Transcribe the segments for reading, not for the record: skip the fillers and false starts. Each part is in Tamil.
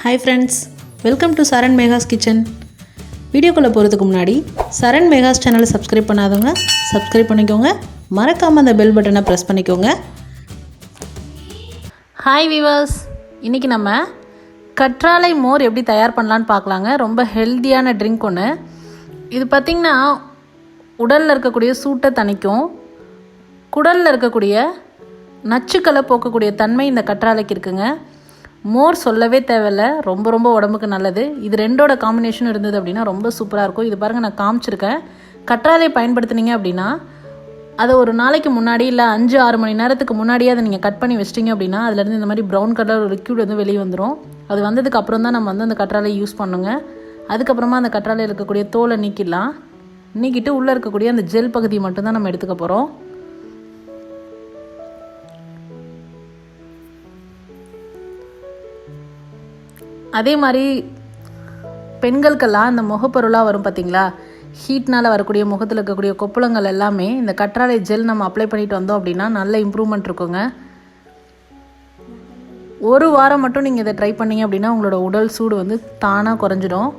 Hi friends, welcome to Saran Mega's Kitchen. வீடியோக்குள்ள போறதுக்கு முன்னாடி சரண் மெகாஸ் சேனலை சப்ஸ்கிரைப் பண்ணாதவங்க சப்ஸ்கிரைப் பண்ணிக்கோங்க. மறக்காம அந்த பெல் பட்டனை பிரஸ் பண்ணிக்கோங்க. ஹாய் வியூவர்ஸ், இன்னைக்கு நம்ம கற்றாழை மோர் எப்படி தயார் பண்ணலான்னு பார்க்கலாங்க. ரொம்ப ஹெல்தியான ட்ரிங்க் ஒன்று. இது பார்த்திங்கன்னா உடலில் இருக்கக்கூடிய சூட்டை தணிக்கும். குடலில் இருக்கக்கூடிய நச்சுக்களை போக்கக்கூடிய தன்மை இந்த கற்றாழைக்கு இருக்குங்க. மோர் சொல்லவே தேவையில்லை, ரொம்ப ரொம்ப உடம்புக்கு நல்லது. இது ரெண்டோட காம்பினேஷன் இருந்தது அப்படின்னா ரொம்ப சூப்பராக இருக்கும். இது பாருங்கள், நான் காமிச்சிருக்கேன். கற்றாழை பயன்படுத்தினீங்க அப்படின்னா அதை ஒரு நாளைக்கு முன்னாடி இல்லை 5-6 மணி நேரத்துக்கு முன்னாடியே அதை நீங்கள் கட் பண்ணி வச்சிட்டிங்க அப்படின்னா அதுலேருந்து இந்த மாதிரி ப்ரௌன் கலர் லிக்யூட் வந்து வெளியே வந்துடும். அது வந்ததுக்கு அப்புறம் தான் நம்ம வந்து அந்த கற்றாழை யூஸ் பண்ணுங்க. அதுக்கப்புறமா அந்த கற்றாழையில் இருக்கக்கூடிய தோலை நீக்கிட்டு உள்ளே இருக்கக்கூடிய அந்த ஜெல் பகுதியை மட்டும்தான் நம்ம எடுத்துக்க போகிறோம். அதே மாதிரி பெண்களுக்கெல்லாம் இந்த முகப்பொருளாக வரும் பார்த்திங்களா, ஹீட்னால் வரக்கூடிய முகத்தில் இருக்கக்கூடிய கொப்பளங்கள் எல்லாமே இந்த கற்றாழை ஜெல் நம்ம அப்ளை பண்ணிட்டு வந்தோம் அப்படின்னா நல்ல இம்ப்ரூவ்மெண்ட் இருக்குங்க. ஒரு வாரம் மட்டும் நீங்கள் இதை ட்ரை பண்ணிங்க அப்படின்னா உங்களோட உடல் சூடு வந்து தானாக குறைஞ்சிடும்.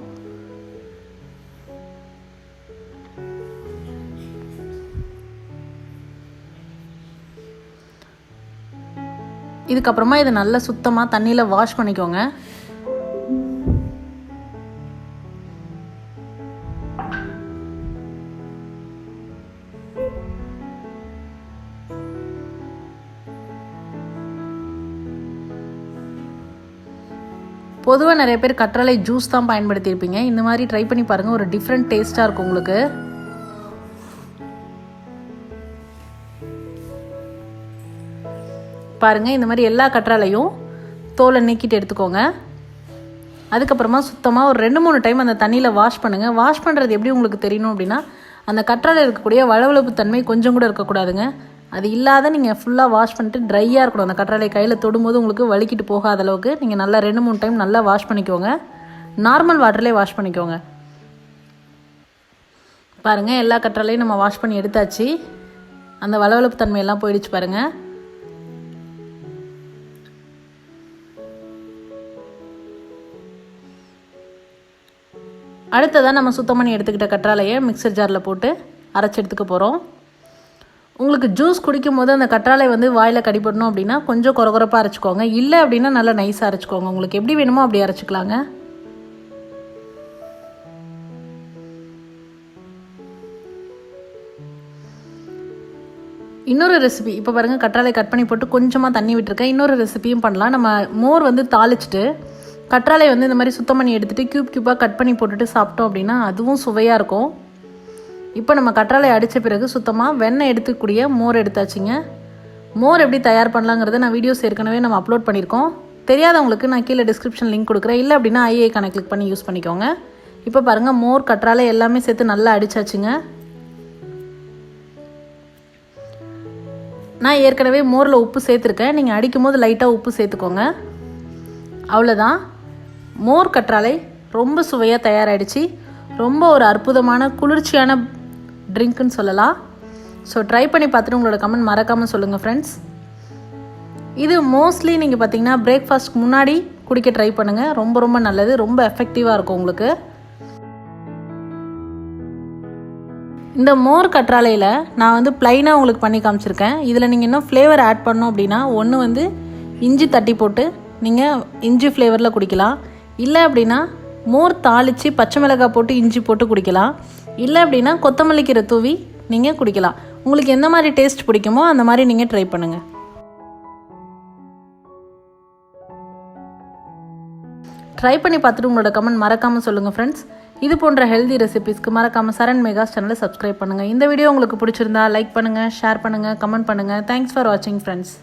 இதுக்கப்புறமா இதை நல்லா சுத்தமாக தண்ணியில் வாஷ் பண்ணிக்கோங்க. பொதுவாக நிறைய பேர் கற்றாழை ஜூஸ் தான் பயன்படுத்தியிருப்பீங்க. இந்த மாதிரி ட்ரை பண்ணி பாருங்கள், ஒரு டிஃப்ரெண்ட் டேஸ்ட்டாக இருக்கும் உங்களுக்கு. பாருங்கள், இந்த மாதிரி எல்லா கற்றாழையும் தோலை நீக்கிட்டு எடுத்துக்கோங்க. அதுக்கப்புறமா சுத்தமாக ஒரு 2-3 டைம் அந்த தண்ணியில் வாஷ் பண்ணுங்கள். வாஷ் பண்ணுறது எப்படி உங்களுக்கு தெரியணும் அப்படின்னா, அந்த கற்றாழை இருக்கக்கூடிய வளவளப்பு தன்மை கொஞ்சம் கூட இருக்கக்கூடாதுங்க. அது இல்லாத நீங்கள் ஃபுல்லாக வாஷ் பண்ணிட்டு ட்ரையாக இருக்கணும். அந்த கற்றாழை கையில் தொடும்போது உங்களுக்கு வலிக்கிட்டு போகாத அளவுக்கு நீங்கள் நல்லா 2-3 டைம் நல்லா வாஷ் பண்ணிக்கோங்க. நார்மல் வாட்டர்லேயே வாஷ் பண்ணிக்கோங்க. பாருங்கள், எல்லா கற்றாழையும் நம்ம வாஷ் பண்ணி எடுத்தாச்சு. அந்த வளவளப்பு தன்மையெல்லாம் போயிடுச்சு பாருங்கள். அடுத்ததான் நம்ம சுத்தம் பண்ணி எடுத்துக்கிட்ட கற்றாழையை மிக்சர் ஜாரில் போட்டு அரைச்சி எடுத்துக்க போகிறோம். உங்களுக்கு ஜூஸ் குடிக்கும் போது அந்த கற்றாழை வந்து வாயில் கடிப்படணும் அப்படின்னா கொஞ்சம் குறகுறப்பாக அரைச்சிக்கோங்க. இல்லை அப்படின்னா நல்லா நைஸாக அரைச்சிக்கோங்க. உங்களுக்கு எப்படி வேணுமோ அப்படி அரைச்சிக்கலாங்க. இன்னொரு ரெசிபி இப்போ பாருங்கள், கற்றாழை கட் பண்ணி போட்டு கொஞ்சமாக தண்ணி விட்டுருக்கேன். இன்னொரு ரெசிபியும் பண்ணலாம். நம்ம மோர் வந்து தாளிச்சிட்டு கற்றாழை வந்து இந்த மாதிரி சுத்தம் பண்ணி எடுத்துகிட்டு க்யூபாக கட் பண்ணி போட்டுட்டு சாப்பிட்டோம் அப்படின்னா அதுவும் சுவையாக இருக்கும். இப்போ நம்ம கற்றாழை அடித்த பிறகு சுத்தமாக வெண்ணெய் எடுத்துக்கூடிய மோர் எடுத்தாச்சுங்க. மோர் எப்படி தயார் பண்ணலாங்கிறத நான் வீடியோஸ் ஏற்கனவே நம்ம அப்லோட் பண்ணியிருக்கோம். தெரியாதவங்களுக்கு நான் கீழே டிஸ்கிரிப்ஷன் லிங்க் கொடுக்குறேன். இல்லை அப்படின்னா ஐஏக்கான கிளிக் பண்ணி யூஸ் பண்ணிக்கோங்க. இப்போ பாருங்கள், மோர் கற்றாழை எல்லாமே சேர்த்து நல்லா அடித்தாச்சுங்க. நான் ஏற்கனவே மோரில் உப்பு சேர்த்துருக்கேன். நீங்கள் அடிக்கும் போது லைட்டாக உப்பு சேர்த்துக்கோங்க. அவ்வளோதான், மோர் கற்றாழை ரொம்ப சுவையாக தயாராகிடுச்சு. ரொம்ப ஒரு அற்புதமான குளிர்ச்சியான ட்ரிங்க்குன்னு சொல்லலாம். ஸோ ட்ரை பண்ணி பார்த்துட்டு உங்களோட கமெண்ட் மறக்காமல் சொல்லுங்கள் ஃப்ரெண்ட்ஸ். இது மோஸ்ட்லி நீங்கள் பார்த்தீங்கன்னா பிரேக்ஃபாஸ்ட்க்கு முன்னாடி குடிக்க ட்ரை பண்ணுங்கள். ரொம்ப ரொம்ப நல்லது, ரொம்ப எஃபெக்டிவாக இருக்கும் உங்களுக்கு. இந்த மோர் கற்றாழையில் நான் வந்து ப்ளைனாக உங்களுக்கு பண்ணி காமிச்சிருக்கேன். இதில் நீங்கள் இன்னும் ஃப்ளேவர் ஆட் பண்ணோம் அப்படின்னா ஒன்று வந்து இஞ்சி தட்டி போட்டு நீங்கள் இஞ்சி ஃப்ளேவரில் குடிக்கலாம். இல்லை அப்படின்னா மோர் தாளித்து பச்சை மிளகாய் போட்டு இஞ்சி போட்டு குடிக்கலாம். இல்லை அப்படின்னா கொத்தமல்லி கீரை தூவி நீங்கள் குடிக்கலாம். உங்களுக்கு எந்த மாதிரி டேஸ்ட் பிடிக்குமோ அந்த மாதிரி நீங்கள் ட்ரை பண்ணுங்கள். ட்ரை பண்ணி பார்த்துட்டு உங்களோட கமெண்ட் மறக்காமல் சொல்லுங்கள் ஃப்ரெண்ட்ஸ். இது போன்ற ஹெல்தி ரெசிபிஸ்க்கு மறக்காமல் சரண் மெகாஸ் சேனலை சப்ஸ்கிரைப் பண்ணுங்கள். இந்த வீடியோ உங்களுக்கு பிடிச்சிருந்தா லைக் பண்ணுங்கள், ஷேர் பண்ணுங்கள், கமெண்ட் பண்ணுங்கள். தேங்க்ஸ் ஃபார் வாட்சிங் ஃப்ரெண்ட்ஸ்.